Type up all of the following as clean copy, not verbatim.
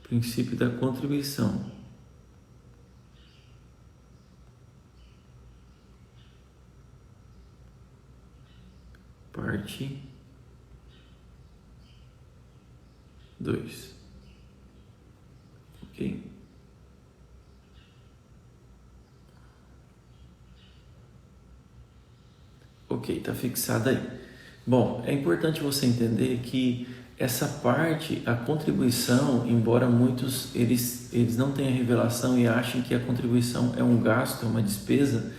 Princípio da contribuição. Parte 2. Ok? Ok, tá fixado aí. Bom, é importante você entender que essa parte, a contribuição, embora muitos eles não tenham revelação e achem que a contribuição é um gasto, é uma despesa,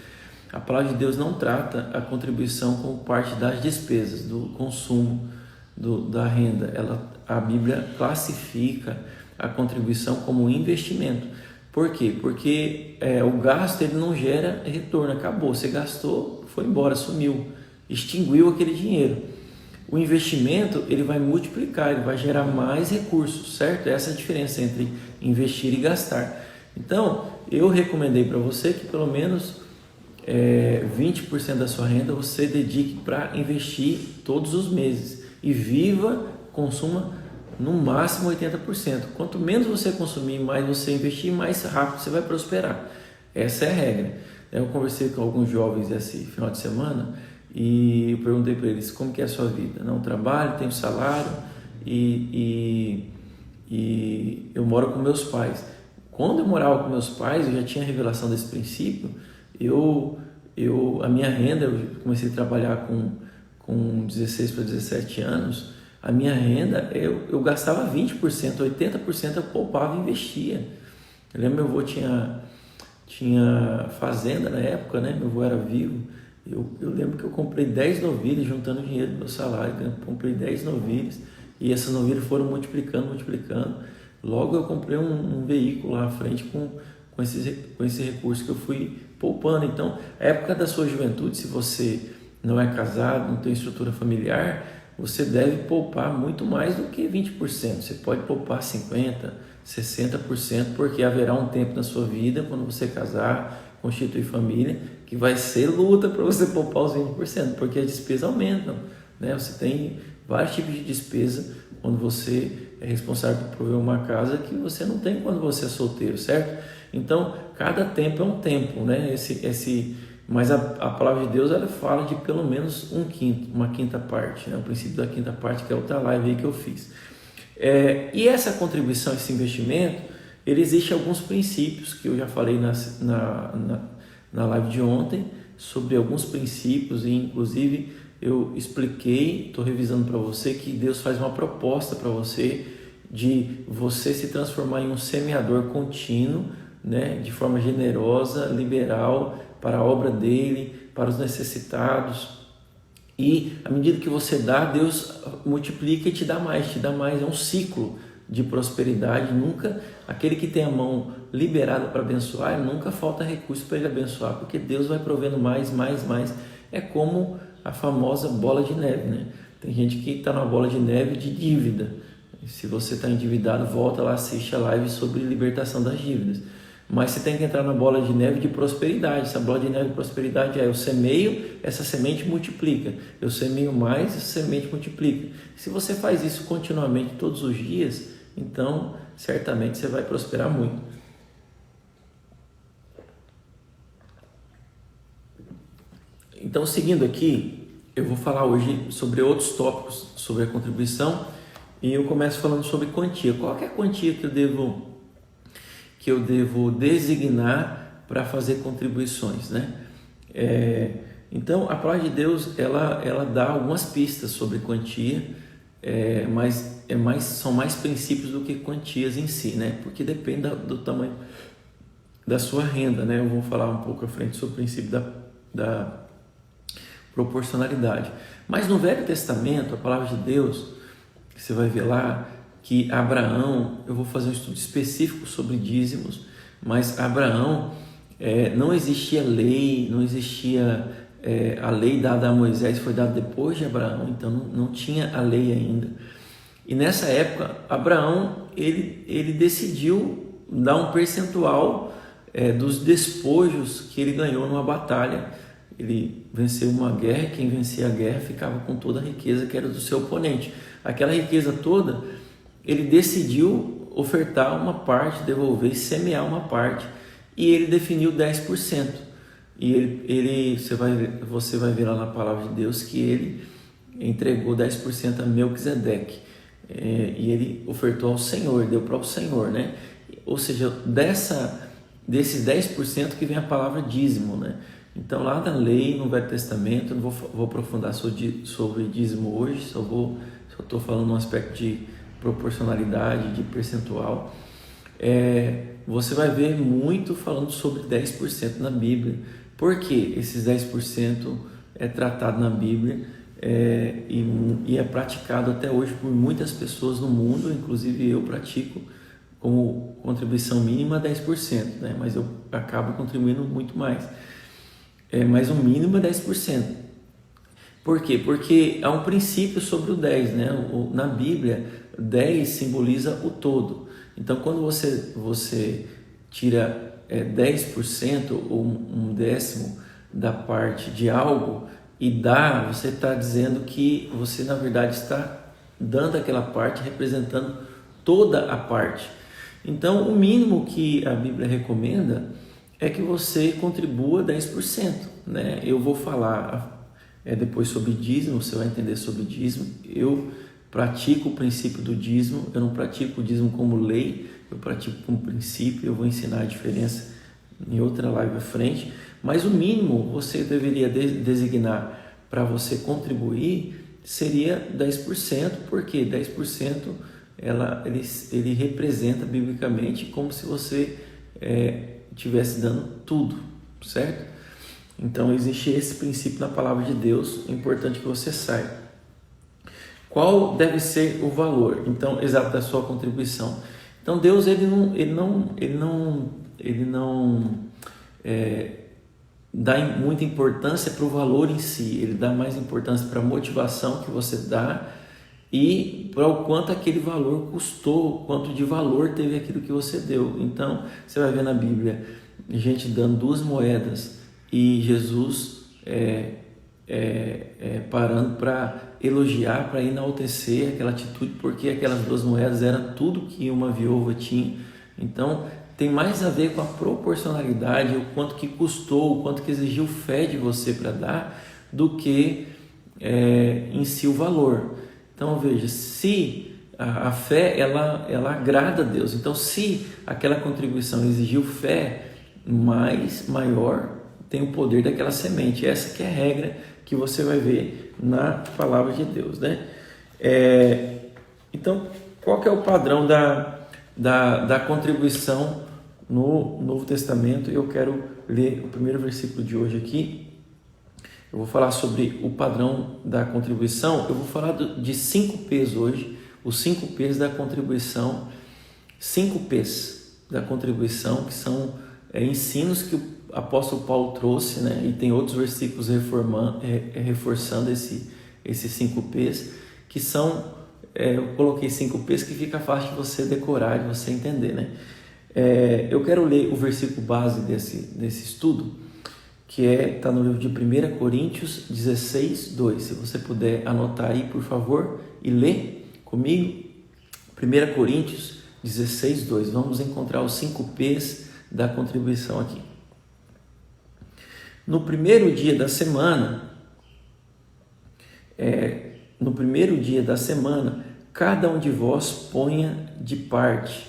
a palavra de Deus não trata a contribuição como parte das despesas, do consumo, da renda. A Bíblia classifica a contribuição como um investimento. Por quê? Porque o gasto ele não gera retorno, acabou, você gastou, foi embora, sumiu, extinguiu aquele dinheiro. O investimento ele vai multiplicar, ele vai gerar mais recursos, certo? Essa é a diferença entre investir e gastar. Então, eu recomendei para você que pelo menos 20% da sua renda você dedique para investir todos os meses e consuma no máximo 80%. Quanto menos você consumir, mais você investir, mais rápido você vai prosperar. Essa é a regra. Eu conversei com alguns jovens esse final de semana e eu perguntei para eles como que é a sua vida. Não, trabalho, tenho salário e eu moro com meus pais. Quando eu morava com meus pais, eu já tinha a revelação desse princípio. A minha renda, eu comecei a trabalhar com 16 para 17 anos, a minha renda, eu gastava 20%, 80% eu poupava e investia. Eu lembro, meu avô tinha fazenda na época, né? Meu avô era vivo. Eu lembro que eu comprei 10 novilhas, juntando dinheiro do meu salário, eu comprei 10 novilhas e essas novilhas foram multiplicando. Logo eu comprei um veículo lá à frente com esse recurso que eu fui poupando. Então, a época da sua juventude, se você não é casado, não tem estrutura familiar, você deve poupar muito mais do que 20%. Você pode poupar 50%, 60%, porque haverá um tempo na sua vida, quando você casar, constituir família, que vai ser luta para você poupar os 20%, porque as despesas aumentam, né? Você tem vários tipos de despesa quando você é responsável por prover uma casa que você não tem quando você é solteiro, certo? Então, cada tempo é um tempo, né? Mas a palavra de Deus ela fala de pelo menos uma quinta parte, né? O princípio da quinta parte, que é outra live aí que eu fiz. E essa contribuição, esse investimento, ele existe alguns princípios que eu já falei na live de ontem, sobre alguns princípios, e inclusive eu expliquei, estou revisando para você, que Deus faz uma proposta para você de você se transformar em um semeador contínuo, né, de forma generosa, liberal, para a obra dele, para os necessitados. E à medida que você dá, Deus multiplica e te dá mais. É um ciclo de prosperidade. Nunca, aquele que tem a mão liberada para abençoar, nunca falta recurso para ele abençoar, porque Deus vai provendo mais. É como a famosa bola de neve, né? Tem gente que está na bola de neve de dívida. Se você está endividado, volta lá, assiste a live sobre libertação das dívidas. Mas você tem que entrar na bola de neve de prosperidade. Essa bola de neve de prosperidade eu semeio, essa semente multiplica. Eu semeio mais, essa semente multiplica. Se você faz isso continuamente, todos os dias, então certamente você vai prosperar muito. Então, seguindo aqui, eu vou falar hoje sobre outros tópicos sobre a contribuição e eu começo falando sobre quantia. Qual é a quantia que eu devo designar para fazer contribuições, né? Então, a palavra de Deus ela dá algumas pistas sobre quantia, mas são mais princípios do que quantias em si, né? Porque depende do tamanho da sua renda, né? Eu vou falar um pouco à frente sobre o princípio da proporcionalidade. Mas no Velho Testamento, a palavra de Deus, que você vai ver lá, que Abraão, eu vou fazer um estudo específico sobre dízimos, mas Abraão, não existia lei, não existia a lei dada a Moisés, foi dada depois de Abraão, então não tinha a lei ainda. E nessa época, Abraão, ele decidiu dar um percentual dos despojos que ele ganhou numa batalha. Ele venceu uma guerra, quem vencia a guerra ficava com toda a riqueza que era do seu oponente. Aquela riqueza toda, ele decidiu ofertar uma parte, devolver e semear uma parte. E ele definiu 10%. E você vai ver lá na palavra de Deus que ele entregou 10% a Melquisedeque. E ele ofertou ao Senhor, deu para o Senhor, né? Ou seja, desses 10% que vem a palavra dízimo, né? Então lá na lei, no Velho Testamento, eu não vou aprofundar sobre dízimo hoje, só estou falando um aspecto de proporcionalidade, de percentual. Você vai ver muito falando sobre 10% na Bíblia. Por que esses 10% é tratado na Bíblia e é praticado até hoje por muitas pessoas no mundo, inclusive eu pratico como contribuição mínima 10%, né? Mas eu acabo contribuindo muito mais. Mas o mínimo é 10%. Por quê? Porque há um princípio sobre o 10, né? Na Bíblia, 10 simboliza o todo. Então, quando você tira 10% ou um décimo da parte de algo e dá, você está dizendo que você, na verdade, está dando aquela parte, representando toda a parte. Então, o mínimo que a Bíblia recomenda é que você contribua 10%, né? Eu vou falar depois sobre dízimo, você vai entender sobre dízimo. Eu pratico o princípio do dízimo, eu não pratico o dízimo como lei, eu pratico como princípio, eu vou ensinar a diferença em outra live à frente, mas o mínimo você deveria designar para você contribuir seria 10%, porque 10% ele representa biblicamente como se você estivesse dando tudo, certo? Então existe esse princípio na palavra de Deus, é importante que você saiba. Qual deve ser o valor, então, exato da sua contribuição? Então Deus ele não dá muita importância para o valor em si, ele dá mais importância para a motivação que você dá e para o quanto aquele valor custou, quanto de valor teve aquilo que você deu. Então você vai ver na Bíblia gente dando 2 moedas e Jesus parando para elogiar, para enaltecer aquela atitude, porque aquelas 2 moedas eram tudo que uma viúva tinha. Então tem mais a ver com a proporcionalidade, o quanto que custou, o quanto que exigiu fé de você para dar, do que em si o valor. Então veja, se a fé ela agrada a Deus, então se aquela contribuição exigiu fé maior, tem o poder daquela semente. Essa que é a regra que você vai ver na palavra de Deus, né? Então, qual que é o padrão da contribuição no Novo Testamento? Eu quero ler o primeiro versículo de hoje aqui. Eu vou falar sobre o padrão da contribuição. Eu vou falar de 5 P's hoje, os 5 P's da contribuição. 5 P's da contribuição, que são ensinos que o apóstolo Paulo trouxe, né? E tem outros versículos reforçando esses 5 P's, que são, eu coloquei 5 P's que fica fácil de você decorar, de você entender, né? Eu quero ler o versículo base desse estudo, que está no livro de 1 Coríntios 16, 2. Se você puder anotar aí, por favor, e ler comigo. 1 Coríntios 16, 2. Vamos encontrar os 5 P's da contribuição aqui. No primeiro dia da semana, cada um de vós ponha de parte,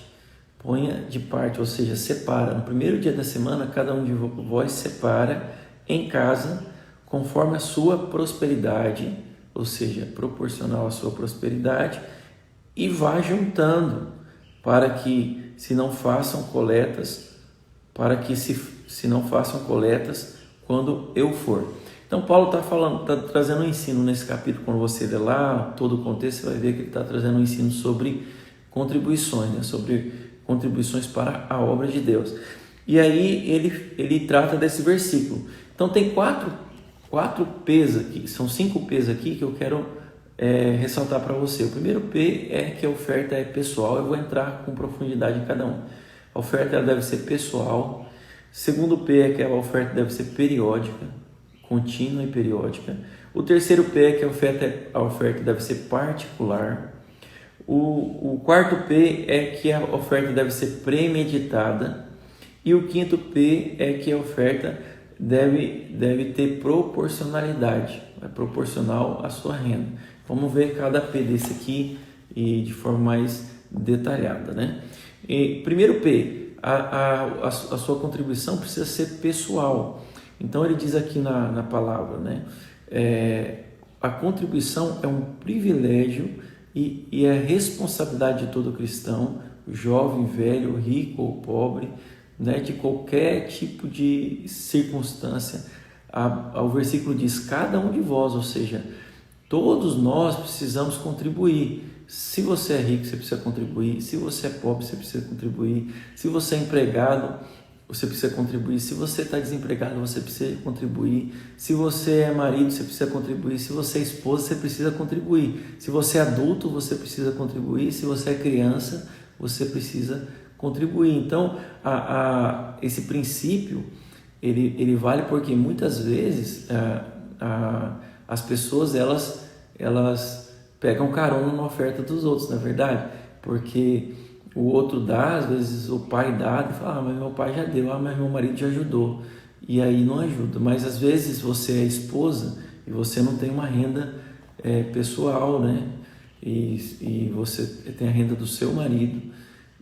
ou seja, separa. No primeiro dia da semana, cada um de vós separa em casa, conforme a sua prosperidade, ou seja, proporcional à sua prosperidade, e vá juntando, para que se não façam coletas, quando eu for. Então Paulo está trazendo um ensino nesse capítulo. Quando você ler lá todo o contexto, você vai ver que ele está trazendo um ensino sobre contribuições, né? Sobre contribuições para a obra de Deus. E aí ele trata desse versículo. Então tem quatro P's aqui, são 5 P's aqui que eu quero ressaltar para você. O primeiro P é que a oferta é pessoal. Eu vou entrar com profundidade em cada um. A oferta ela deve ser pessoal. Segundo P é que a oferta deve ser periódica, contínua e periódica. O terceiro P é que a oferta deve ser particular. O quarto P é que a oferta deve ser premeditada. E o quinto P é que a oferta deve ter proporcionalidade, é proporcional à sua renda. Vamos ver cada P desse aqui e de forma mais detalhada, né? E, primeiro P, a sua contribuição precisa ser pessoal. Então ele diz aqui na palavra, né? A contribuição é um privilégio e é responsabilidade de todo cristão, jovem, velho, rico ou pobre, né, de qualquer tipo de circunstância. O versículo diz: cada um de vós, ou seja, todos nós precisamos contribuir. Se você é rico, você precisa contribuir. Se você é pobre, você precisa contribuir. Se você é empregado, você precisa contribuir. Se você está desempregado, você precisa contribuir. Se você é marido, você precisa contribuir. Se você é esposa, você precisa contribuir. Se você é adulto, você precisa contribuir. Se você é criança, você precisa contribuir. Então, esse princípio, ele vale porque muitas vezes as pessoas, elas pegam carona na oferta dos outros, não é verdade? Porque o outro dá, às vezes o pai dá e fala: mas meu pai já deu, mas meu marido já ajudou. E aí não ajuda. Mas às vezes você é esposa e você não tem uma renda pessoal, né? E você tem a renda do seu marido,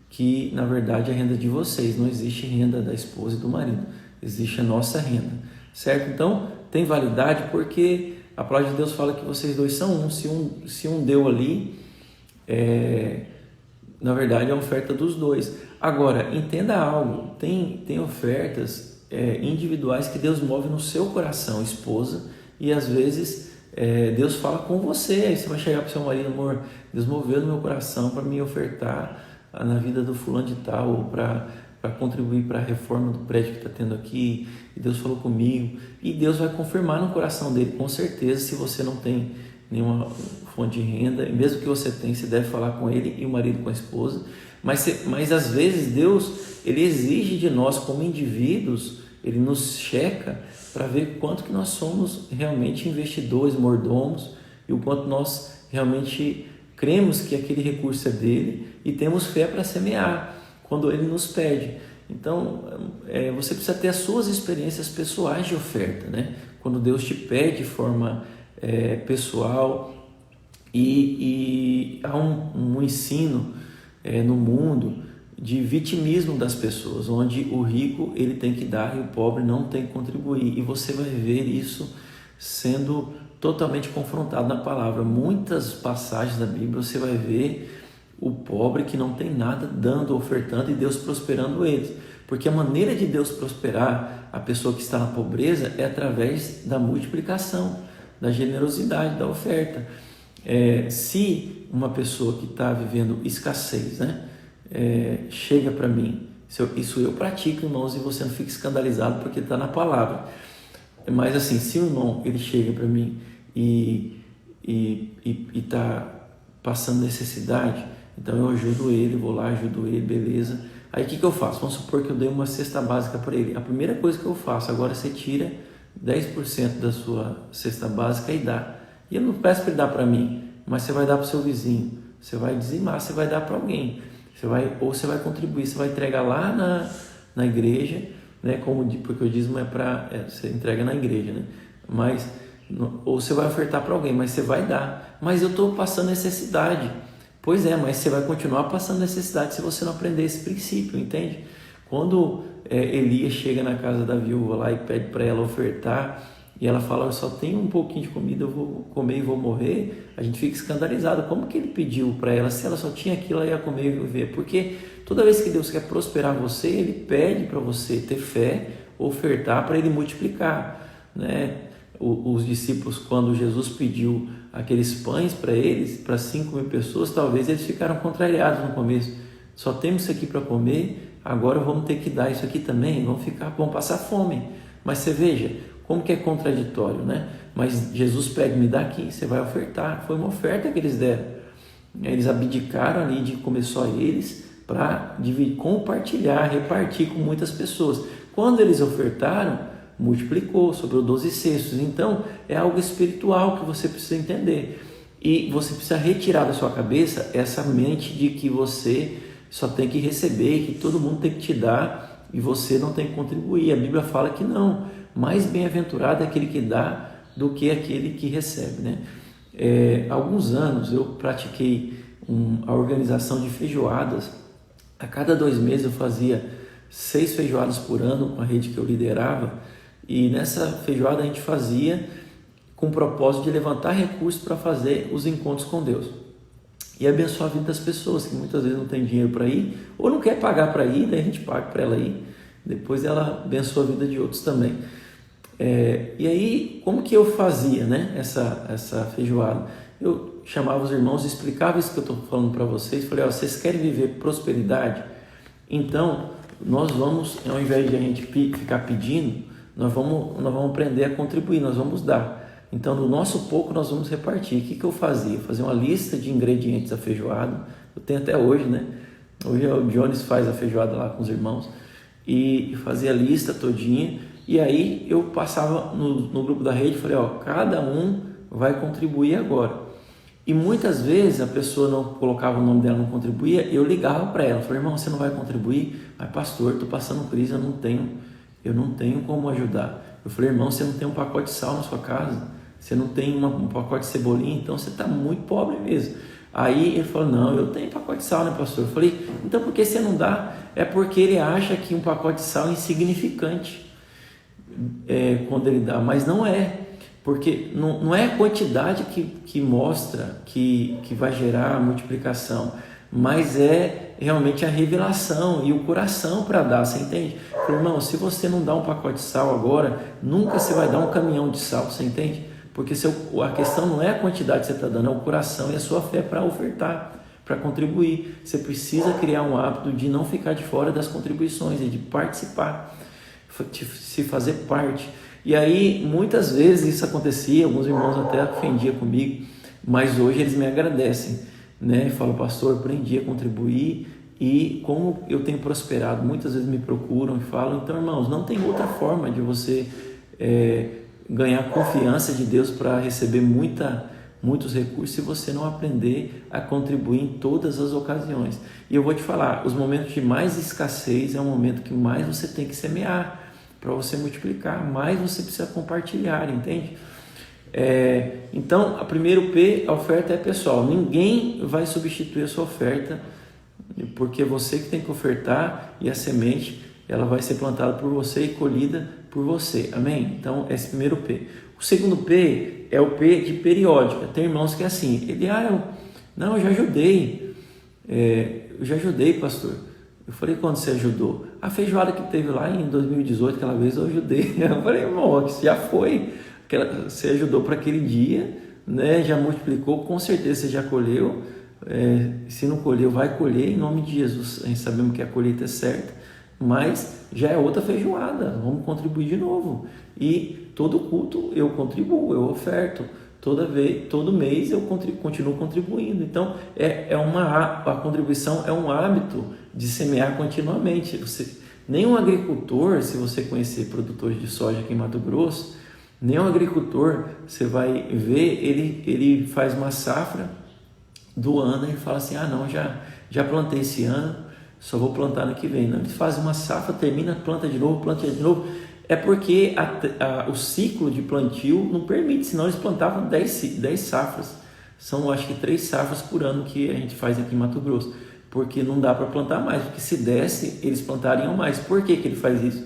que na verdade é a renda de vocês. Não existe renda da esposa e do marido, existe a nossa renda, certo? Então tem validade porque a palavra de Deus fala que vocês dois são um. Se um deu ali, na verdade é a oferta dos dois. Agora, entenda algo: tem ofertas individuais que Deus move no seu coração, esposa, e às vezes Deus fala com você. Aí você vai chegar para o seu marido: amor, Deus moveu no meu coração para me ofertar na vida do fulano de tal, ou para contribuir para a reforma do prédio que está tendo aqui, e Deus falou comigo. E Deus vai confirmar no coração dele, com certeza. Se você não tem nenhuma fonte de renda, mesmo que você tenha, você deve falar com ele, e o marido com a esposa. Mas às vezes Deus, ele exige de nós como indivíduos, ele nos checa para ver quanto que nós somos realmente investidores, mordomos, e o quanto nós realmente cremos que aquele recurso é dele e temos fé para semear quando ele nos pede. Então, você precisa ter as suas experiências pessoais de oferta, né? Quando Deus te pede de forma pessoal, e há um ensino no mundo de vitimismo das pessoas, onde o rico ele tem que dar e o pobre não tem que contribuir. E você vai ver isso sendo totalmente confrontado na palavra. Muitas passagens da Bíblia você vai ver o pobre que não tem nada dando, ofertando, e Deus prosperando eles. Porque a maneira de Deus prosperar a pessoa que está na pobreza é através da multiplicação, da generosidade, da oferta. Se uma pessoa que está vivendo escassez, né, chega para mim, isso eu pratico, irmãos, e você não fica escandalizado porque está na palavra. Mas assim, se o irmão ele chega para mim e está passando necessidade, então eu ajudo ele, vou lá, ajudo ele, beleza. Aí o que eu faço? Vamos supor que eu dei uma cesta básica para ele. A primeira coisa que eu faço, agora você tira 10% da sua cesta básica e dá. E eu não peço para ele dar para mim, mas você vai dar para o seu vizinho, você vai dizimar, você vai dar para alguém. Ou você vai contribuir, você vai entregar lá na igreja, né? Porque o dízimo você entrega na igreja, né? Ou você vai ofertar para alguém, mas você vai dar. Mas eu estou passando necessidade. Pois é, mas você vai continuar passando necessidade se você não aprender esse princípio, entende? Quando Elias chega na casa da viúva lá e pede para ela ofertar, e ela fala: eu só tenho um pouquinho de comida, eu vou comer e vou morrer, a gente fica escandalizado. Como que ele pediu para ela? Se ela só tinha aquilo, ela ia comer e viver. Porque toda vez que Deus quer prosperar você, ele pede para você ter fé, ofertar para ele multiplicar, né? Os discípulos, quando Jesus pediu aqueles pães para eles, para 5.000 pessoas, talvez eles ficaram contrariados no começo. Só temos isso aqui para comer, agora vamos ter que dar isso aqui também, vamos passar fome. Mas você veja como que é contraditório, né? Mas Jesus pede: me dá aqui, você vai ofertar. Foi uma oferta que eles deram. Eles abdicaram ali de comer só eles para compartilhar, repartir com muitas pessoas. Quando eles ofertaram, multiplicou, sobrou 12 cestos. Então é algo espiritual que você precisa entender. E você precisa retirar da sua cabeça essa mente de que você só tem que receber, que todo mundo tem que te dar e você não tem que contribuir. A Bíblia fala que não, mais bem-aventurado é aquele que dá do que aquele que recebe, né? Há alguns anos eu pratiquei a organização de feijoadas. A cada 2 meses eu fazia 6 feijoadas por ano com a rede que eu liderava, e nessa feijoada a gente fazia com o propósito de levantar recursos para fazer os encontros com Deus e abençoar a vida das pessoas que muitas vezes não tem dinheiro para ir ou não quer pagar para ir, daí a gente paga para ela ir, depois ela abençoa a vida de outros também. E aí, como que eu fazia, né, essa feijoada? Eu chamava os irmãos, explicava isso que eu estou falando para vocês, falei, vocês querem viver prosperidade? Então, nós vamos, ao invés de a gente ficar pedindo, nós vamos aprender a contribuir, nós vamos dar. Então, no nosso pouco, nós vamos repartir. O que eu fazia? Eu fazia uma lista de ingredientes da feijoada, eu tenho até hoje, né? Hoje o Jones faz a feijoada lá com os irmãos, e fazia a lista todinha, e aí eu passava no grupo da rede e falei, cada um vai contribuir agora. E muitas vezes a pessoa não colocava o nome dela, não contribuía, eu ligava para ela, falei, irmão, você não vai contribuir? Mas pastor, estou passando crise, eu não tenho como ajudar. Eu falei, irmão, você não tem um pacote de sal na sua casa? Você não tem um pacote de cebolinha? Então você está muito pobre mesmo. Aí ele falou, não, eu tenho pacote de sal, né, pastor? Eu falei, então por que você não dá? É porque ele acha que um pacote de sal é insignificante quando ele dá, mas não é. Porque não é a quantidade que mostra que vai gerar a multiplicação, mas é realmente a revelação e o coração para dar, você entende? Irmão, se você não dá um pacote de sal agora, nunca você vai dar um caminhão de sal, você entende? Porque a questão não é a quantidade que você está dando, é o coração e a sua fé para ofertar, para contribuir. Você precisa criar um hábito de não ficar de fora das contribuições e de participar, de se fazer parte. E aí, muitas vezes isso acontecia, alguns irmãos até ofendiam comigo, mas hoje eles me agradecem, né? E falam, pastor, aprendi a contribuir e como eu tenho prosperado, muitas vezes me procuram e falam, então, irmãos, não tem outra forma de você ganhar confiança de Deus para receber muitos recursos se você não aprender a contribuir em todas as ocasiões. E eu vou te falar, os momentos de mais escassez é o momento que mais você tem que semear, para você multiplicar, mais você precisa compartilhar, entende? Então, a primeiro P, a oferta é pessoal. Ninguém vai substituir a sua oferta, porque você que tem que ofertar e a semente, ela vai ser plantada por você e colhida por você, amém? Então, esse primeiro P. O segundo P é o P de periódica. Tem irmãos que é assim, eu já ajudei, pastor. Eu falei, quando você ajudou? A feijoada que teve lá em 2018, aquela vez eu ajudei. Eu falei, irmão, já foi. Você ajudou para aquele dia, né? Já multiplicou, com certeza você já colheu. Se não colheu, vai colher em nome de Jesus. A gente sabemos que a colheita é certa, mas já é outra feijoada. Vamos contribuir de novo. E todo culto eu contribuo, eu oferto. Todo mês eu continuo contribuindo. Então, a contribuição é um hábito de semear continuamente. Nenhum agricultor, se você conhecer produtores de soja aqui em Mato Grosso, nenhum agricultor, você vai ver, ele faz uma safra do ano e fala assim, já plantei esse ano, só vou plantar no que vem. Não, ele faz uma safra, termina, planta de novo. É porque o ciclo de plantio não permite, senão eles plantavam 10 safras. São, acho que 3 safras por ano que a gente faz aqui em Mato Grosso, porque não dá para plantar mais, porque se desse, eles plantariam mais. Por que ele faz isso?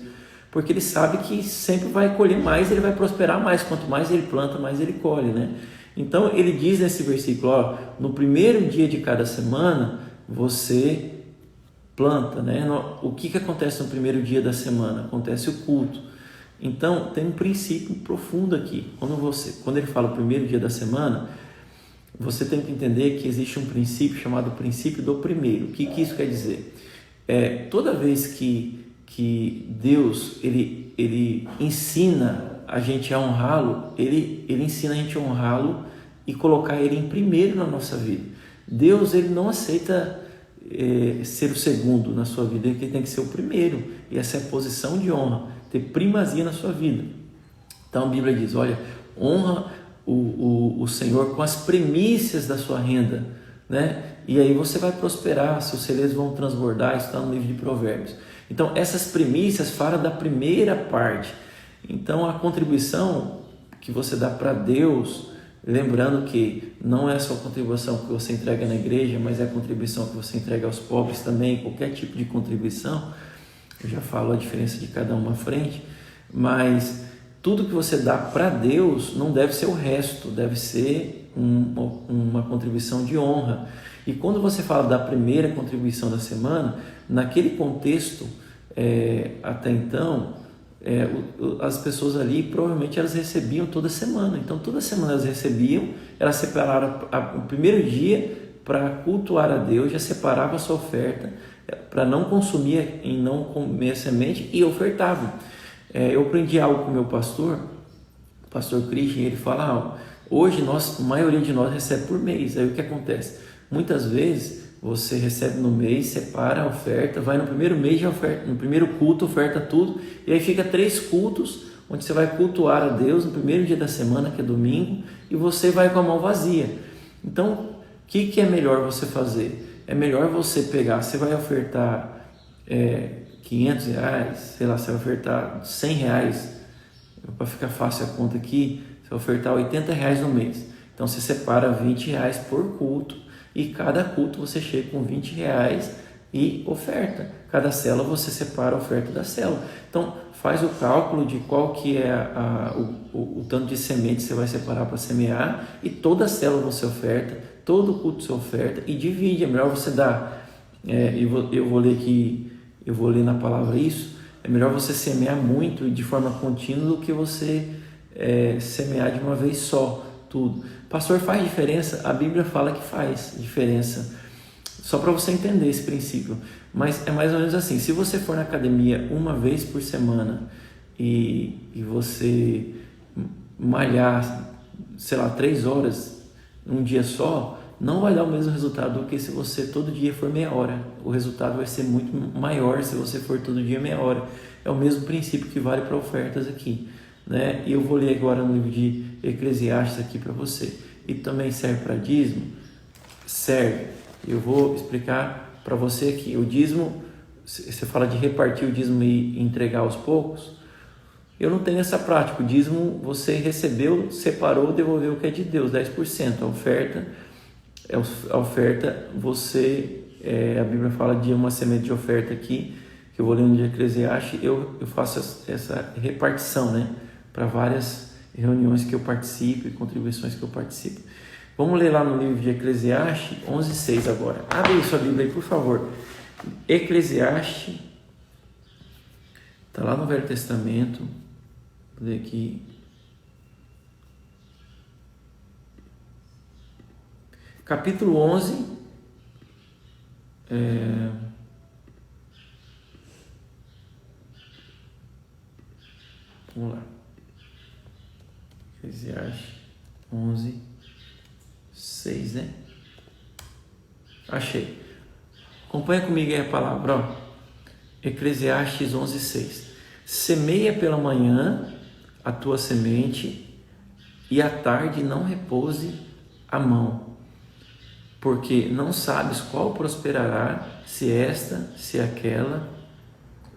Porque ele sabe que sempre vai colher mais, ele vai prosperar mais. Quanto mais ele planta, mais ele colhe, né? Então, ele diz nesse versículo, no primeiro dia de cada semana, você planta, né? O que acontece no primeiro dia da semana? Acontece o culto. Então, tem um princípio profundo aqui. Quando ele fala o primeiro dia da semana, você tem que entender que existe um princípio chamado princípio do primeiro. O que isso quer dizer? Toda vez que Deus ele ensina a gente a honrá-lo, ele ensina a gente a honrá-lo e colocar ele em primeiro na nossa vida. Deus ele não aceita ser o segundo na sua vida, ele tem que ser o primeiro, e essa é a posição de honra, ter primazia na sua vida. Então a Bíblia diz, olha, honra o Senhor com as primícias da sua renda, né? E aí você vai prosperar, seus celeiros vão transbordar, isso está no livro de Provérbios. Então essas primícias falam da primeira parte. Então a contribuição que você dá para Deus, lembrando que não é só a contribuição que você entrega na igreja, mas é a contribuição que você entrega aos pobres também, qualquer tipo de contribuição. Eu já falo a diferença de cada uma à frente, mas tudo que você dá para Deus não deve ser o resto, deve ser uma contribuição de honra. E quando você fala da primeira contribuição da semana, naquele contexto, até então, as pessoas ali provavelmente elas recebiam toda semana. Então toda semana elas recebiam, elas separaram o primeiro dia para cultuar a Deus, já separava a sua oferta para não consumir e não comer semente e ofertavam. Eu aprendi algo com o meu pastor, o pastor Christian, ele fala, hoje a maioria de nós recebe por mês. Aí o que acontece? Muitas vezes você recebe no mês, separa a oferta, vai no primeiro mês, no primeiro culto, oferta tudo, e aí fica 3 cultos, onde você vai cultuar a Deus no primeiro dia da semana, que é domingo, e você vai com a mão vazia. Então, o que é melhor você fazer? É melhor você pegar, você vai ofertar R$500, sei lá, você vai ofertar R$100, para ficar fácil a conta aqui, você vai ofertar R$80 no mês. Então você separa R$20 por culto e cada culto você chega com R$20 e oferta. Cada célula você separa a oferta da célula. Então faz o cálculo de qual que é o tanto de semente você vai separar para semear e toda célula você oferta, todo culto você oferta e divide. É melhor você dar, eu vou ler aqui, eu vou ler na palavra isso, é melhor você semear muito e de forma contínua do que você semear de uma vez só, tudo. Pastor, faz diferença? A Bíblia fala que faz diferença, só para você entender esse princípio, mas é mais ou menos assim, se você for na academia uma vez por semana e você malhar, sei lá, 3 horas num dia só, não vai dar o mesmo resultado do que se você todo dia for meia hora. O resultado vai ser muito maior se você for todo dia meia hora. É o mesmo princípio que vale para ofertas aqui, né? E eu vou ler agora no livro de Eclesiastes aqui para você. E também serve para dízimo? Serve. Eu vou explicar para você aqui. O dízimo, você fala de repartir o dízimo e entregar aos poucos. Eu não tenho essa prática. O dízimo você recebeu, separou, devolveu o que é de Deus, 10%. A oferta, a Bíblia fala de uma semente de oferta aqui, que eu vou ler no de Eclesiastes, eu faço essa repartição, né, para várias reuniões que eu participo e contribuições que eu participo. Vamos ler lá no livro de Eclesiastes 11:6 agora. Abre aí sua Bíblia aí, por favor. Eclesiastes, está lá no Velho Testamento, vou ler aqui. Capítulo 11, vamos lá, Eclesiastes 11:6, né? Achei. Acompanha comigo aí a palavra, ó. Eclesiastes 11:6. Semeia pela manhã a tua semente e à tarde não repouse a mão, porque não sabes qual prosperará, se esta, se aquela,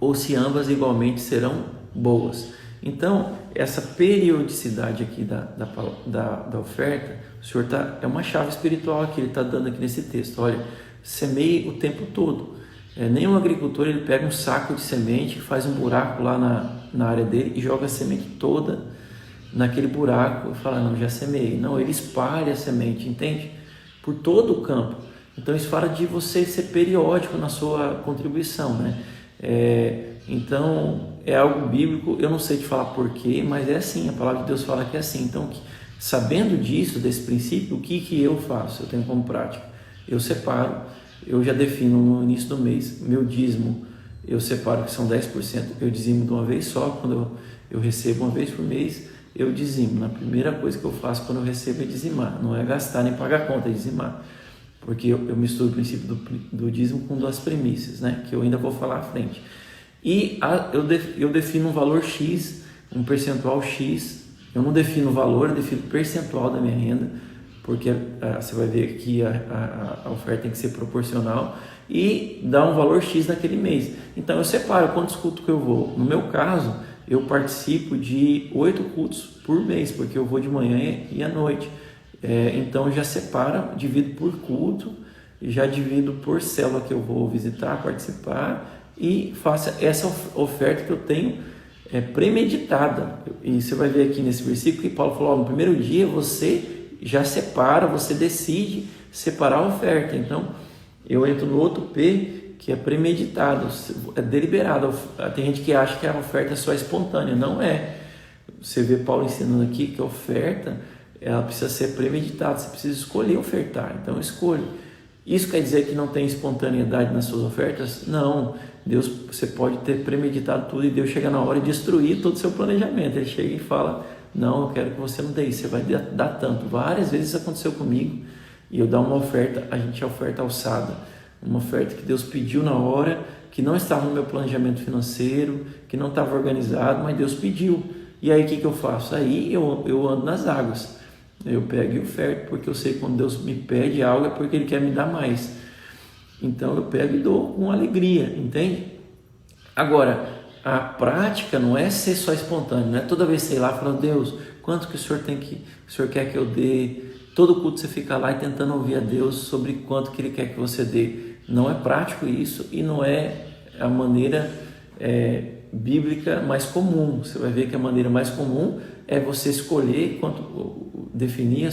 ou se ambas igualmente serão boas. Então, essa periodicidade aqui da oferta, o Senhor é uma chave espiritual que Ele está dando aqui nesse texto. Olha, semeie o tempo todo. Nenhum agricultor ele pega um saco de semente, faz um buraco lá na área dele e joga a semente toda naquele buraco e fala, não, já semeei. Não, ele espalha a semente, entende? Por todo o campo. Então isso fala de você ser periódico na sua contribuição, né? Então é algo bíblico, eu não sei te falar porquê, mas é assim, a palavra de Deus fala que é assim. Então, sabendo disso, desse princípio, o que eu faço? Eu tenho como prática, eu separo, eu já defino no início do mês, meu dízimo, eu separo que são 10%, eu dizimo de uma vez só, quando eu recebo uma vez por mês, eu dizimo. Na primeira coisa que eu faço quando eu recebo é dizimar, não é gastar nem pagar conta, é dizimar, porque eu misturo o princípio do dízimo com das primícias, né? Que eu ainda vou falar à frente. E eu defino um valor X, um percentual X Eu não defino valor, eu defino percentual da minha renda, porque você vai ver que a oferta tem que ser proporcional e dá um valor X naquele mês. Então eu separo quantos cultos que eu vou. No meu caso, eu participo de 8 cultos por mês, porque eu vou de manhã e à noite. Então já separo, divido por culto, já divido por célula que eu vou visitar, participar, e faço essa oferta que eu tenho premeditada. E você vai ver aqui nesse versículo que Paulo falou, no primeiro dia você já separa, você decide separar a oferta. Então eu entro no outro P, que é premeditado, é deliberado. Tem gente que acha que a oferta é só espontânea, não é. Você vê Paulo ensinando aqui que a oferta ela precisa ser premeditada, você precisa escolher ofertar, então escolhe. Isso quer dizer que não tem espontaneidade nas suas ofertas? Não, Deus, você pode ter premeditado tudo e Deus chega na hora de destruir todo o seu planejamento. Ele chega e fala, não, eu quero que você não dê isso, você vai dar tanto. Várias vezes isso aconteceu comigo e eu dar uma oferta, a gente oferta alçada, uma oferta que Deus pediu na hora, que não estava no meu planejamento financeiro, que não estava organizado, mas Deus pediu. E aí o que eu faço? Aí eu ando nas águas. Eu pego e oferto, porque eu sei que quando Deus me pede algo é porque Ele quer me dar mais. Então eu pego e dou com alegria, entende? Agora, a prática não é ser só espontâneo, não é toda vez sei lá falando, Deus, quanto que o Senhor quer que eu dê? Todo culto você fica lá e tentando ouvir a Deus sobre quanto que Ele quer que você dê. Não é prático isso e não é a maneira bíblica mais comum. Você vai ver que a maneira mais comum é você escolher definir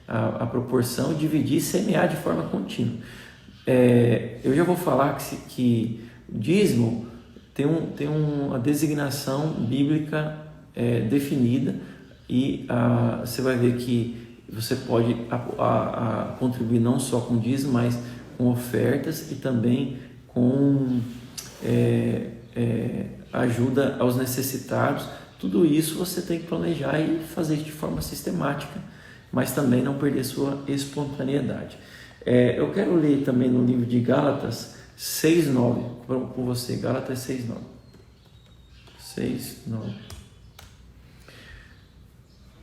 a proporção, dividir e semear de forma contínua. Eu já vou falar que o dízimo tem uma designação bíblica definida e você vai ver que você pode contribuir não só com dízimo, mas com ofertas e também com ajuda aos necessitados. Tudo isso você tem que planejar e fazer de forma sistemática, mas também não perder sua espontaneidade. Eu quero ler também no livro de Gálatas 6:9 com você. Gálatas 6:9. 6:9.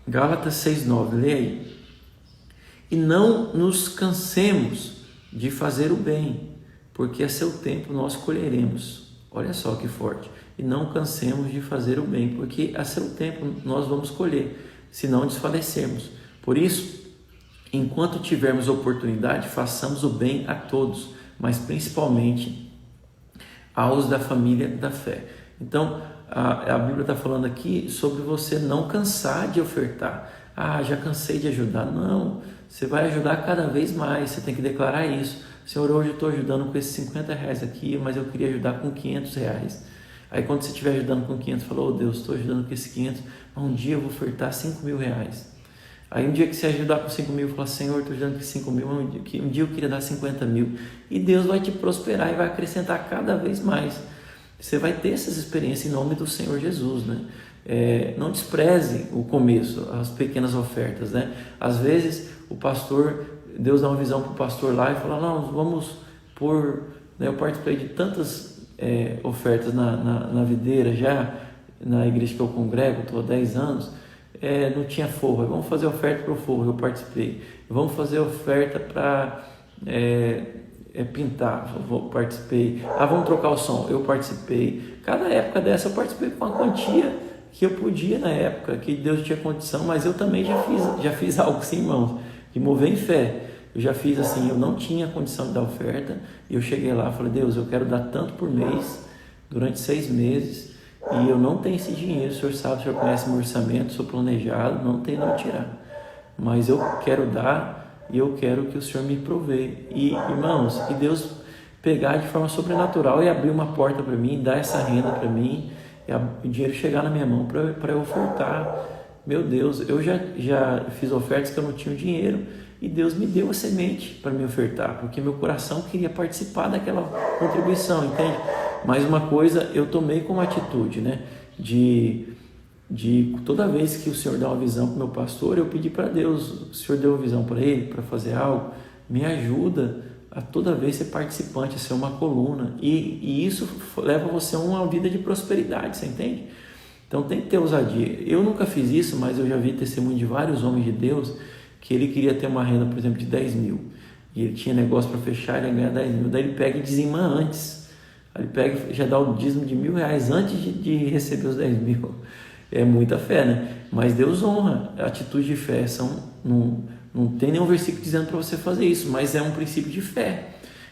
Gálatas 6:9, leia aí. E não nos cansemos de fazer o bem, porque a seu tempo nós colheremos. Olha só que forte. E não cansemos de fazer o bem, porque a seu tempo nós vamos colher, se não desfalecermos. Por isso, enquanto tivermos oportunidade, façamos o bem a todos, mas principalmente aos da família da fé. Então, a Bíblia está falando aqui sobre você não cansar de ofertar. Já cansei de ajudar. Não, você vai ajudar cada vez mais, você tem que declarar isso. Senhor, hoje eu estou ajudando com esses R$50 aqui, mas eu queria ajudar com R$500. Aí quando você estiver ajudando com 500, falou, Deus, estou ajudando com esses 500, mas um dia eu vou ofertar R$5.000. Aí um dia que você ajudar com 5.000, fala, Senhor, estou ajudando com 5.000, um dia eu queria dar 50.000. E Deus vai te prosperar e vai acrescentar cada vez mais. Você vai ter essas experiências em nome do Senhor Jesus, né? Não despreze o começo, as pequenas ofertas, né? Às vezes o pastor, Deus dá uma visão para o pastor lá e fala, não, vamos pôr, né? Eu participei de tantas ofertas na videira já, na igreja que eu congrego, estou há 10 anos, não tinha forro, vamos fazer oferta para o forro, eu participei. Vamos fazer oferta para pintar, eu participei. Vamos trocar o som, eu participei. Cada época dessa eu participei com uma quantia que eu podia na época, que Deus tinha condição, mas eu também já fiz algo assim, irmãos, de mover em fé. Eu já fiz assim, eu não tinha condição de dar oferta, e eu cheguei lá e falei, Deus, eu quero dar tanto por mês, durante 6 meses, e eu não tenho esse dinheiro, o Senhor sabe, o Senhor conhece meu orçamento, sou planejado, não tenho de onde tirar, mas eu quero dar, e eu quero que o Senhor me provê. E, irmãos, que Deus pegar de forma sobrenatural e abrir uma porta para mim, dar essa renda para mim, e o dinheiro chegar na minha mão para eu ofertar. Meu Deus, eu já fiz ofertas que eu não tinha o dinheiro, e Deus me deu a semente para me ofertar, porque meu coração queria participar daquela contribuição, entende? Mais uma coisa, eu tomei como atitude, né? De toda vez que o Senhor dá uma visão para o meu pastor, eu pedi para Deus, o Senhor deu uma visão para ele, para fazer algo, me ajuda a toda vez ser participante, a ser uma coluna, e isso leva você a uma vida de prosperidade, você entende? Então tem que ter ousadia. Eu nunca fiz isso, mas eu já vi testemunho de vários homens de Deus que ele queria ter uma renda, por exemplo, de 10 mil. E ele tinha negócio para fechar, ele ia ganhar 10 mil. Daí ele pega e dizima antes. Aí ele pega e já dá o dízimo de R$ 1.000 antes de receber os 10 mil. É muita fé, né? Mas Deus honra. A atitude de fé não tem nenhum versículo dizendo para você fazer isso, mas é um princípio de fé.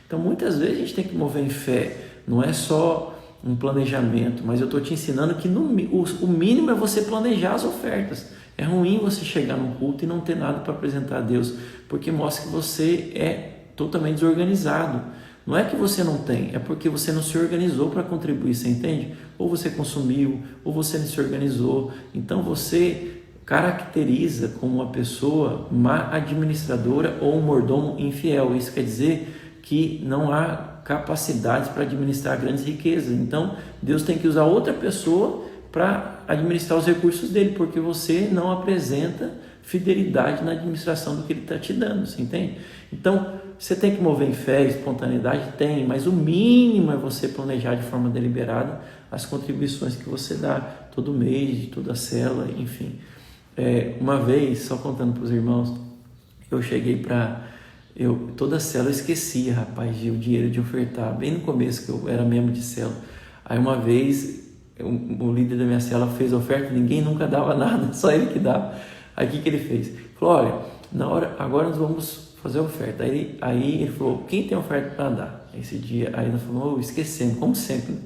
Então muitas vezes a gente tem que mover em fé. Não é só um planejamento, mas eu estou te ensinando que o mínimo é você planejar as ofertas. É ruim você chegar num culto e não ter nada para apresentar a Deus, porque mostra que você é totalmente desorganizado. Não é que você não tem, é porque você não se organizou para contribuir, você entende? Ou você consumiu, ou você não se organizou. Então você caracteriza como uma pessoa má administradora ou um mordomo infiel. Isso quer dizer que não há capacidades para administrar grandes riquezas. Então Deus tem que usar outra pessoa para administrar os recursos dele, porque você não apresenta fidelidade na administração do que ele está te dando, você entende? Então você tem que mover em fé, espontaneidade tem, mas o mínimo é você planejar de forma deliberada as contribuições que você dá todo mês, de toda a célula, enfim. Uma vez, só contando para os irmãos, eu cheguei toda a célula eu esquecia, rapaz, o dinheiro de ofertar, bem no começo que eu era membro de célula. Aí uma vez o líder da minha célula fez oferta, ninguém nunca dava nada, só ele que dava. Aí o que ele fez? Ele falou, olha, agora nós vamos fazer a oferta. Aí ele falou, quem tem oferta para dar? Esse dia, aí nós falamos, esquecemos, como sempre, né?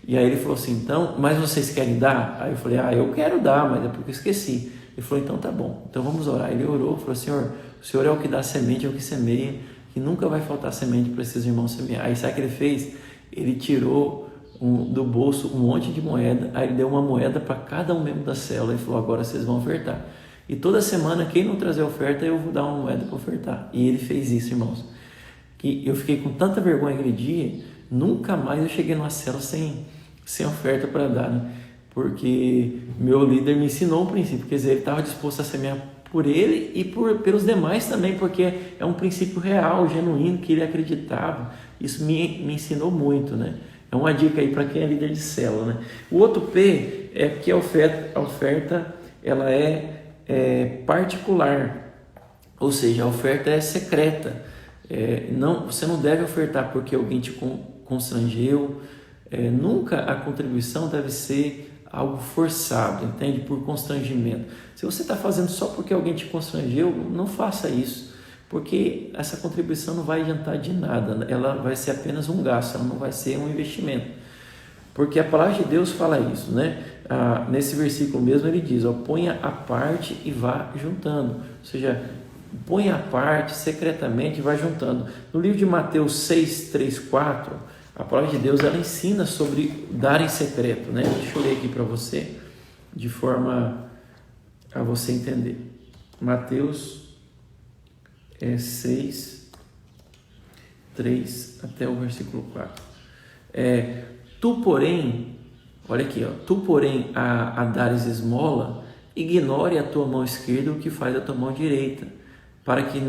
E aí ele falou assim, então, mas vocês querem dar? Aí eu falei, eu quero dar, mas é porque eu esqueci. Ele falou, então tá bom, então vamos orar. Ele orou, falou, Senhor, o Senhor é o que dá semente, é o que semeia, que nunca vai faltar semente para esses irmãos semear. Aí sabe o que ele fez? Ele tirou do bolso um monte de moeda, aí ele deu uma moeda para cada um membro da célula e falou, agora vocês vão ofertar. E toda semana, quem não trazer oferta, eu vou dar uma moeda para ofertar. E ele fez isso, irmãos. Que eu fiquei com tanta vergonha aquele dia, nunca mais eu cheguei numa célula sem oferta para dar, né? Porque meu líder me ensinou o princípio, quer dizer, ele estava disposto a semear por ele e pelos demais também, porque é um princípio real, genuíno, que ele acreditava. Isso me ensinou muito, né? É uma dica aí para quem é líder de célula, né? O outro P é que a oferta ela é particular, ou seja, a oferta é secreta. Você não deve ofertar porque alguém te constrangeu. Nunca a contribuição deve ser algo forçado, entende? Por constrangimento. Se você está fazendo só porque alguém te constrangeu, não faça isso, porque essa contribuição não vai adiantar de nada, ela vai ser apenas um gasto, ela não vai ser um investimento. Porque a palavra de Deus fala isso, né? Nesse versículo mesmo ele diz, ponha a parte e vá juntando. Ou seja, ponha a parte secretamente e vá juntando. No livro de Mateus 6, 3, 4, a palavra de Deus ela ensina sobre dar em secreto, né? Deixa eu ler aqui para você, de forma a você entender. Mateus 6, 3 até o versículo 4. Tu, porém, olha aqui, tu, porém, a dares esmola, ignore a tua mão esquerda o que faz a tua mão direita, para que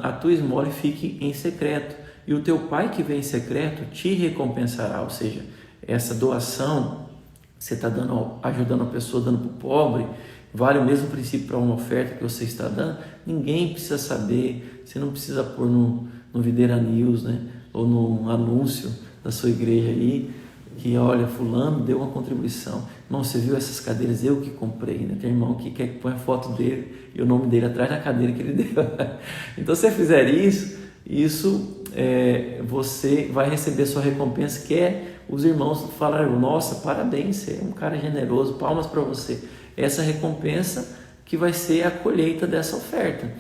a tua esmola fique em secreto, e o teu pai que vem em secreto te recompensará. Ou seja, essa doação, você está ajudando a pessoa, dando para o pobre, vale o mesmo princípio para uma oferta que você está dando. Ninguém precisa saber, você não precisa pôr no Videira News, né? Ou no anúncio da sua igreja aí, que olha, fulano deu uma contribuição. Irmão, você viu essas cadeiras? Eu que comprei, né? Tem irmão que quer que põe a foto dele e o nome dele atrás da cadeira que ele deu. Então, se você fizer isso você vai receber sua recompensa, que é os irmãos falarem, nossa, parabéns, você é um cara generoso, palmas para você. Essa recompensa que vai ser a colheita dessa oferta.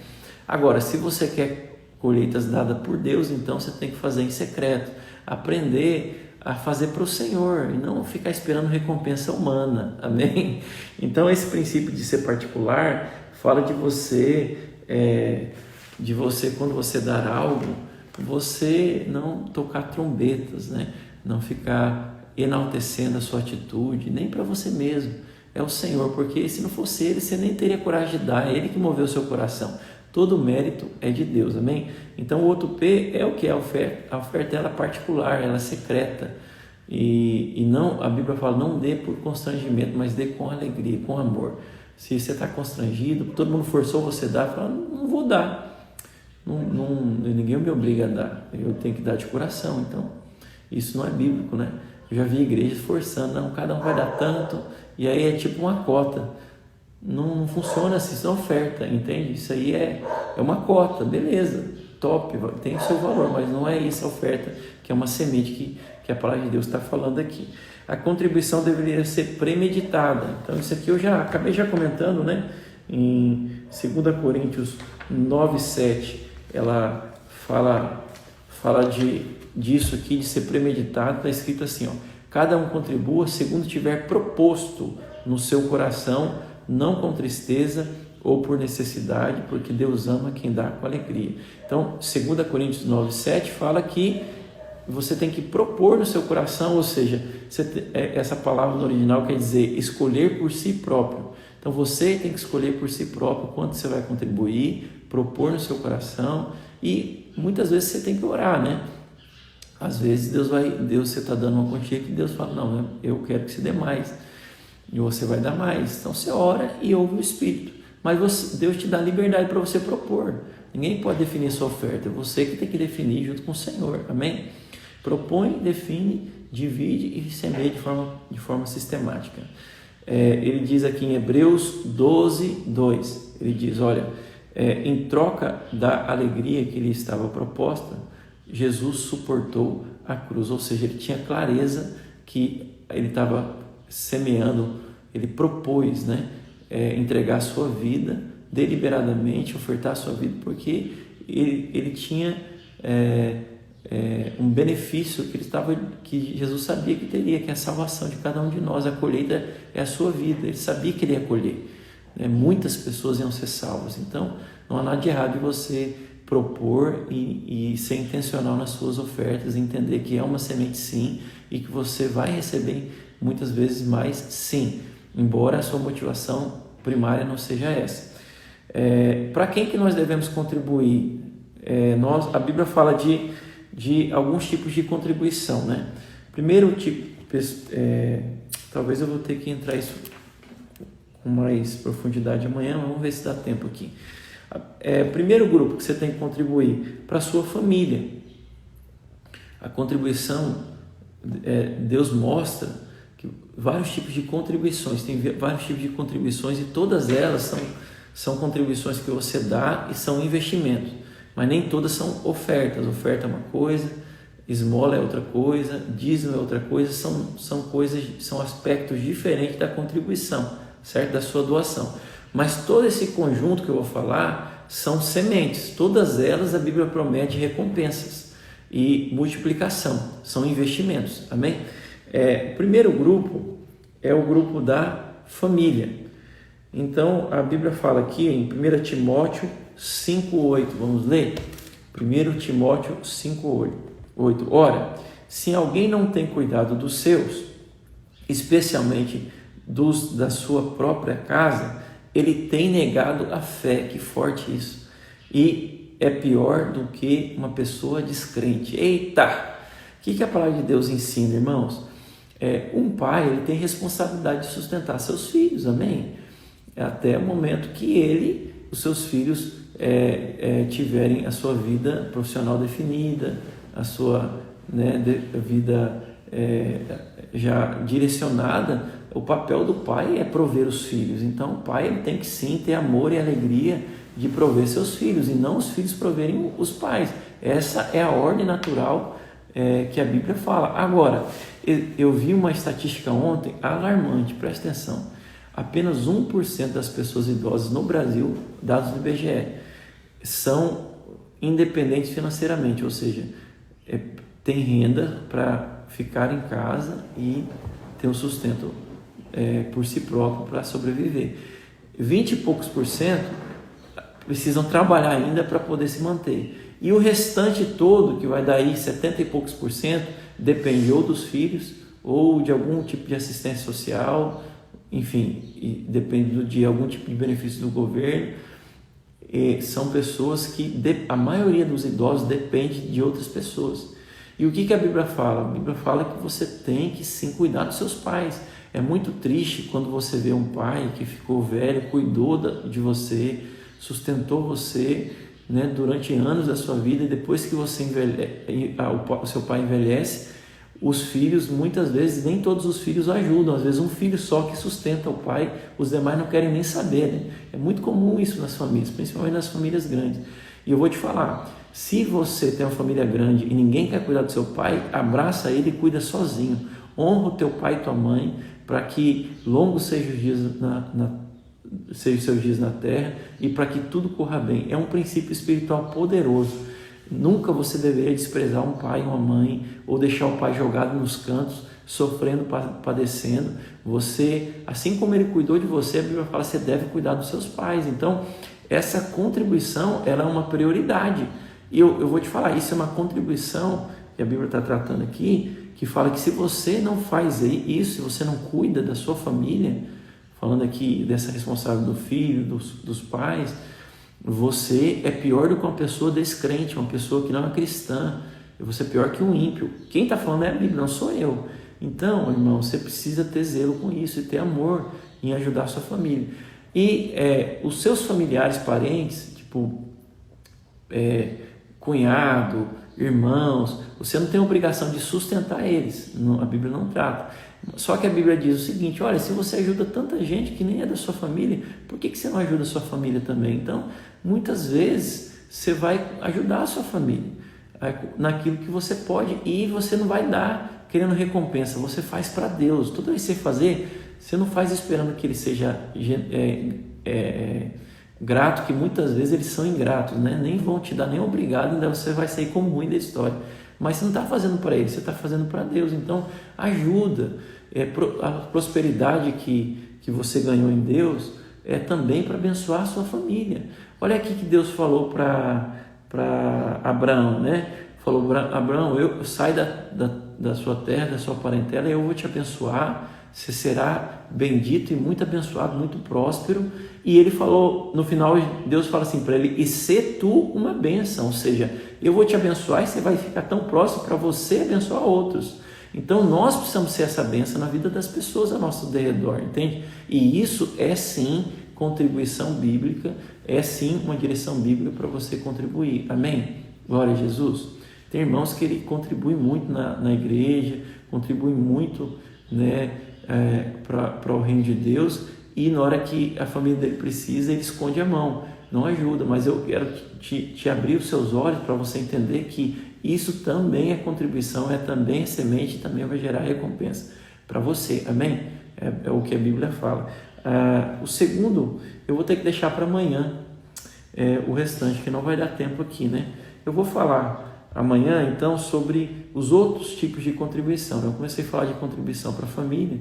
Agora, se você quer colheitas dadas por Deus, então você tem que fazer em secreto, aprender a fazer para o Senhor e não ficar esperando recompensa humana, amém? Então esse princípio de ser particular fala de você quando você dar algo, você não tocar trombetas, né? Não ficar enaltecendo a sua atitude, nem para você mesmo, é o Senhor, porque se não fosse Ele, você nem teria coragem de dar, é Ele que moveu o seu coração. Todo o mérito é de Deus, amém? Então o outro P é o que? A oferta ela é particular, ela é secreta. E não, a Bíblia fala, não dê por constrangimento, mas dê com alegria, com amor. Se você está constrangido, todo mundo forçou você a dar, fala, não vou dar. Ninguém me obriga a dar, eu tenho que dar de coração. Então, isso não é bíblico, né? Eu já vi igrejas forçando, não, cada um vai dar tanto, e aí é tipo uma cota. Não funciona assim, isso é oferta, entende? Isso aí é uma cota, beleza, top, tem o seu valor, mas não é isso a oferta, que é uma semente que a palavra de Deus está falando aqui. A contribuição deveria ser premeditada. Então isso aqui eu já acabei comentando, né? Em 2 Coríntios 9:7, ela fala disso aqui, de ser premeditado. Está escrito assim, ó, cada um contribua segundo tiver proposto no seu coração, não com tristeza ou por necessidade, porque Deus ama quem dá com alegria. Então 2 Coríntios 9:7 fala que você tem que propor no seu coração, ou seja, essa palavra no original quer dizer escolher por si próprio. Então você tem que escolher por si próprio quanto você vai contribuir, propor no seu coração, e muitas vezes você tem que orar, né? Às vezes você está dando uma quantia que Deus fala, não, eu quero que você dê mais, e você vai dar mais. Então você ora e ouve o Espírito, mas Deus te dá liberdade para você propor. Ninguém pode definir sua oferta, é você que tem que definir junto com o Senhor, amém? Propõe, define, divide e semeia de forma sistemática. Ele diz aqui em Hebreus 12:2, ele diz, olha, em troca da alegria que lhe estava proposta, Jesus suportou a cruz, ou seja, ele tinha clareza que ele estava semeando, ele propôs, né, entregar a sua vida deliberadamente, ofertar a sua vida, porque ele tinha um benefício que Jesus sabia que teria, que é a salvação de cada um de nós. A colheita é a sua vida, ele sabia que ele ia colher, né? Muitas pessoas iam ser salvas. Então não há nada de errado de você propor e ser intencional nas suas ofertas, entender que é uma semente sim, e que você vai receber muitas vezes mais sim, embora a sua motivação primária não seja essa. Para quem que nós devemos contribuir? A Bíblia fala de alguns tipos de contribuição, né? Primeiro tipo, talvez eu vou ter que entrar isso com mais profundidade amanhã, vamos ver se dá tempo aqui. Primeiro grupo que você tem que contribuir, para a sua família. A contribuição, Deus mostra que vários tipos de contribuições, tem vários tipos de contribuições, e todas elas são contribuições que você dá e são investimentos, mas nem todas são ofertas. Oferta é uma coisa, esmola é outra coisa, dízimo é outra coisa, são aspectos diferentes da contribuição, certo? Da sua doação. Mas todo esse conjunto que eu vou falar são sementes, todas elas a Bíblia promete recompensas e multiplicação, são investimentos, amém? O primeiro grupo é o grupo da família. Então a Bíblia fala aqui em 1 Timóteo 5:8, vamos ler? 1 Timóteo 5:8. Ora, se alguém não tem cuidado dos seus, especialmente dos da sua própria casa, ele tem negado a fé. Que forte isso! E é pior do que uma pessoa descrente. Eita! O que a palavra de Deus ensina, irmãos? Um pai, ele tem responsabilidade de sustentar seus filhos, amém? Até o momento que os seus filhos tiverem a sua vida profissional definida, a sua vida já direcionada. O papel do pai é prover os filhos. Então o pai, ele tem que sim ter amor e alegria de prover seus filhos, e não os filhos proverem os pais. Essa é a ordem natural que a Bíblia fala. Agora, eu vi uma estatística ontem alarmante, presta atenção. Apenas 1% das pessoas idosas no Brasil, dados do IBGE, são independentes financeiramente, ou seja, tem renda para ficar em casa e ter um sustento por si próprio para sobreviver. 20 e poucos % precisam trabalhar ainda para poder se manter. E o restante todo, que vai dar aí 70 e poucos %, depende ou dos filhos ou de algum tipo de assistência social, enfim, depende de algum tipo de benefício do governo. São pessoas que, a maioria dos idosos depende de outras pessoas. E o que a Bíblia fala? A Bíblia fala que você tem que sim cuidar dos seus pais. É muito triste quando você vê um pai que ficou velho, cuidou de você, sustentou você, né, durante anos da sua vida, e depois que você o seu pai envelhece, os filhos, muitas vezes, nem todos os filhos ajudam. Às vezes um filho só que sustenta o pai, os demais não querem nem saber, né? É muito comum isso nas famílias, principalmente nas famílias grandes. E eu vou te falar, se você tem uma família grande e ninguém quer cuidar do seu pai, abraça ele e cuida sozinho. Honra o teu pai e tua mãe, para que longos sejam os dias sejam seus dias na terra e para que tudo corra bem. É um princípio espiritual poderoso. Nunca você deveria desprezar um pai e uma mãe, ou deixar o pai jogado nos cantos, sofrendo, padecendo. Você, assim como ele cuidou de você, a Bíblia fala que você deve cuidar dos seus pais. Então, essa contribuição, ela é uma prioridade. E eu vou te falar, isso é uma contribuição que a Bíblia está tratando aqui, que fala que se você não faz isso, se você não cuida da sua família, falando aqui dessa responsabilidade do filho, dos pais, você é pior do que uma pessoa descrente, uma pessoa que não é cristã. Você é pior que um ímpio. Quem está falando é a Bíblia, não sou eu. Então, irmão, você precisa ter zelo com isso e ter amor em ajudar a sua família. E os seus familiares, parentes, tipo cunhado, irmãos, você não tem obrigação de sustentar eles. Não, a Bíblia não trata. Só que a Bíblia diz o seguinte: olha, se você ajuda tanta gente que nem é da sua família, por que você não ajuda a sua família também? Então, muitas vezes, você vai ajudar a sua família naquilo que você pode, e você não vai dar querendo recompensa, você faz para Deus. Toda vez que você fazer, você não faz esperando que ele seja grato, que muitas vezes eles são ingratos, né? Nem vão te dar nem obrigado, ainda você vai sair como ruim da história. Mas você não está fazendo para ele, você está fazendo para Deus. Então, ajuda. A prosperidade que você ganhou em Deus é também para abençoar a sua família. Olha aqui que Deus falou para Abraão, né? Falou: Abraão, eu saio da sua terra, da sua parentela, e eu vou te abençoar. Você será bendito e muito abençoado, muito próspero. E ele falou, no final, Deus fala assim para ele: e se tu uma bênção, ou seja, eu vou te abençoar e você vai ficar tão próximo para você abençoar outros. Então nós precisamos ser essa bênção na vida das pessoas ao nosso redor, entende? E isso é sim contribuição bíblica, é sim uma direção bíblica para você contribuir, amém? Glória a Jesus. Tem irmãos que ele contribui muito na igreja, contribui muito, né, para o reino de Deus, e na hora que a família dele precisa, ele esconde a mão, não ajuda. Mas eu quero te abrir os seus olhos para você entender que isso também é contribuição, é também semente, também vai gerar recompensa para você, amém? É o que a Bíblia fala. O segundo, eu vou ter que deixar para amanhã, o restante, que não vai dar tempo aqui, né? Eu vou falar amanhã, então, sobre os outros tipos de contribuição. Eu comecei a falar de contribuição para a família,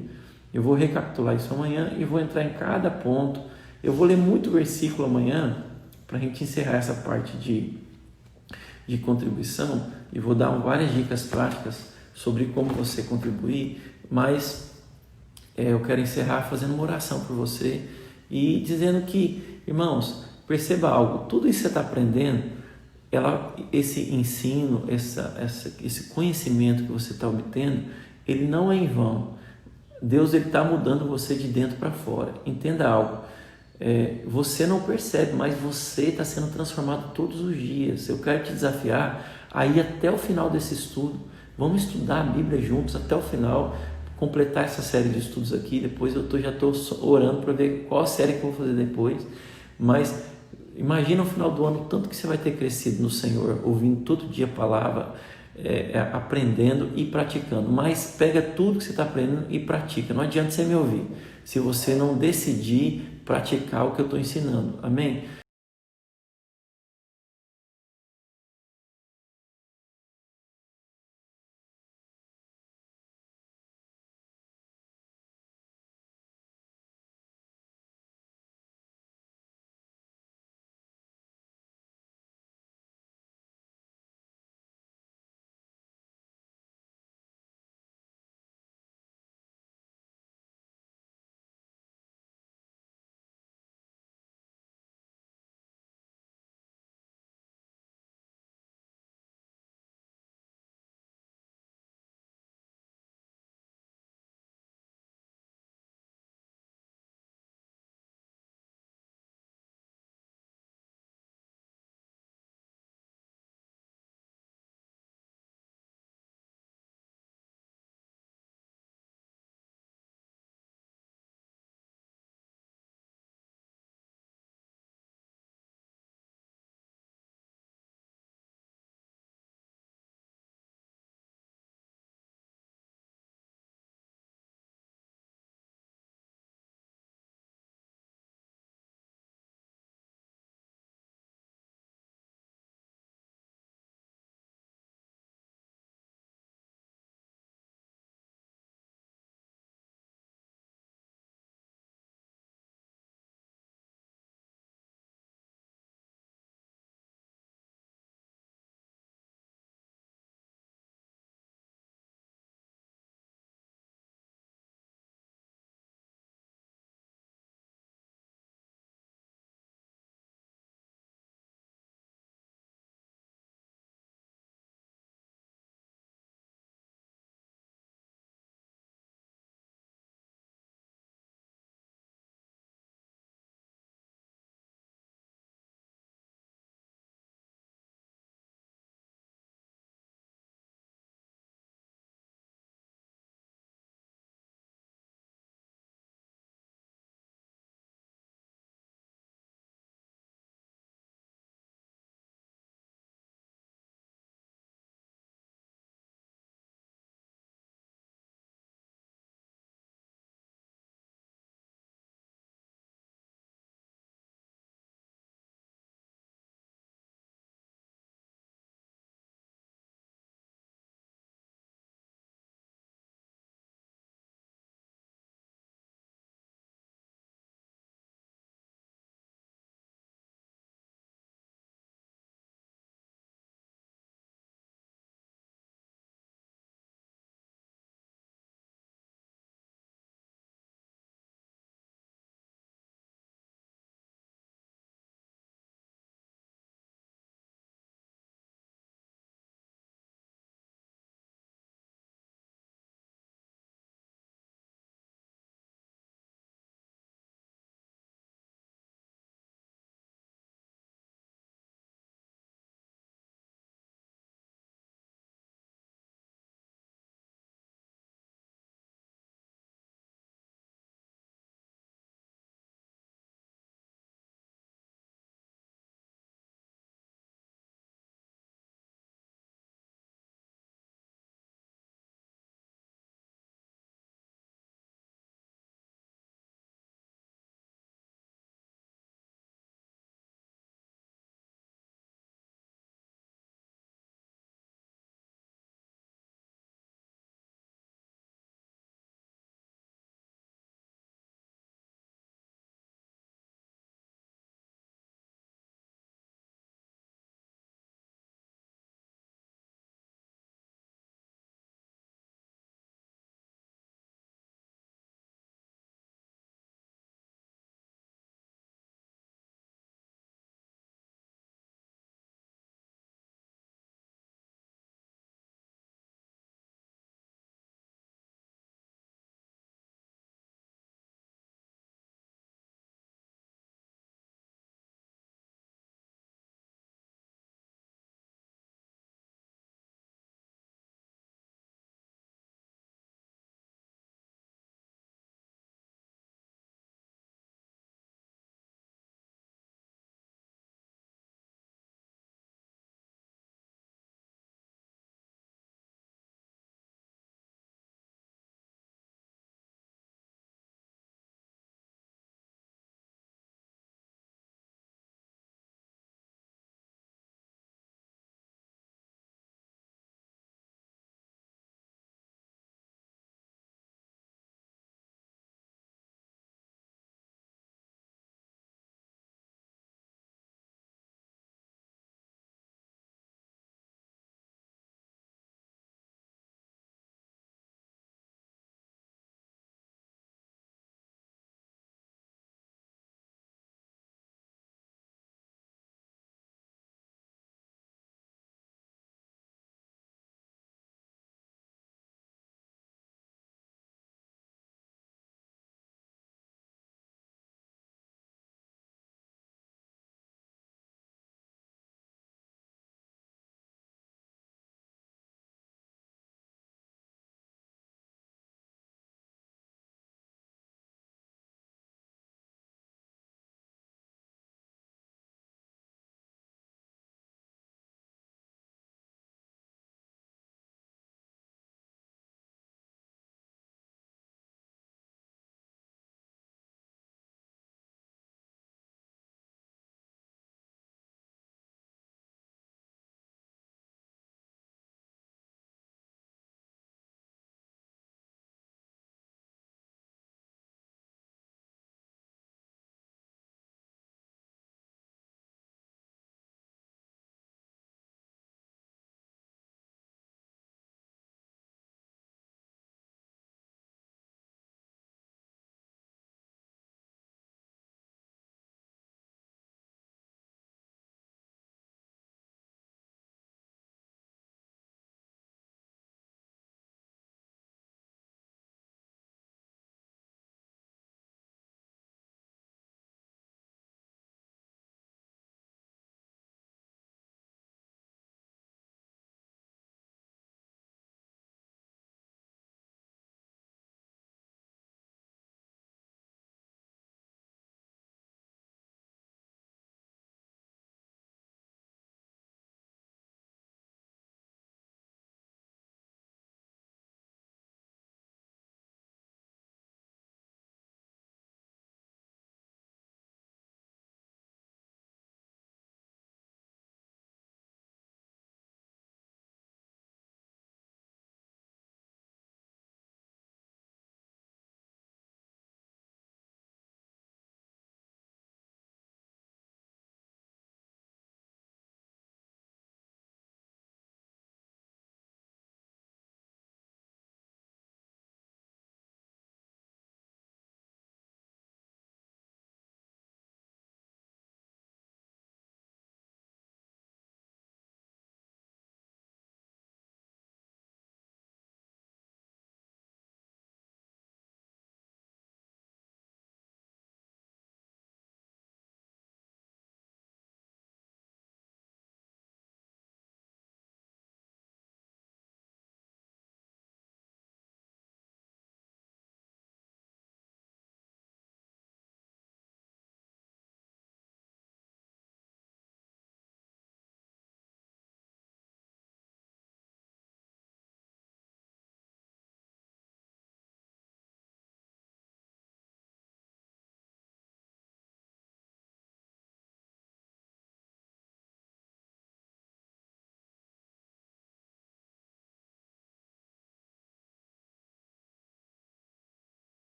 eu vou recapitular isso amanhã e vou entrar em cada ponto. Eu vou ler muito versículo amanhã para a gente encerrar essa parte de contribuição, e vou dar várias dicas práticas sobre como você contribuir, mas eu quero encerrar fazendo uma oração por você e dizendo que, irmãos, perceba algo: tudo isso que você está aprendendo, esse ensino, esse conhecimento que você está obtendo, ele não é em vão. Deus está mudando você de dentro para fora. Entenda algo: você não percebe, mas você está sendo transformado todos os dias. Eu quero te desafiar a ir até o final desse estudo. Vamos estudar a Bíblia juntos até o final, completar essa série de estudos aqui. Depois já estou orando para ver qual série que eu vou fazer depois. Mas imagina no final do ano o tanto que você vai ter crescido no Senhor, ouvindo todo dia a palavra, aprendendo e praticando. Mas pega tudo que você está aprendendo e pratica. Não adianta você me ouvir se você não decidir praticar o que eu estou ensinando, amém?